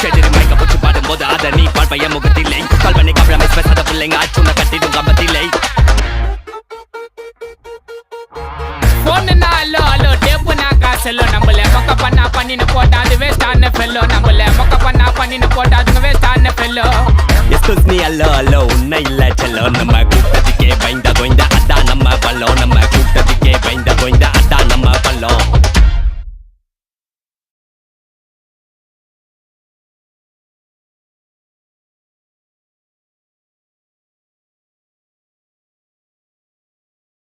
செதிரி மயக்க போச்சு பாடும்போது அத நீ பார்ப்பைய முகத்தில்லை கல்வனை கவலை பேசாத பிள்ளைங்க ஆச்சுன கட்டிடும் கம்பத்தில்லை போனுனா அல்லோ அல்லோ டேப்புனா காசல்லோ நம்மள மொக்க பண்ணா பண்ணின்னு போட்டா அது வேஸ்டான ஃபெல்லோ நம்மள மொக்க பண்ணா பண்ணின்னு போட்டா அது வேஸ்டான ஃபெல்லோ எஸ்கூஸ் மீ அல்லோ அல்லோ உன்னை இல்ல செல்லோ நம்ம கூட்டத்துக்கே பயந்த கோய்ந்த அதான்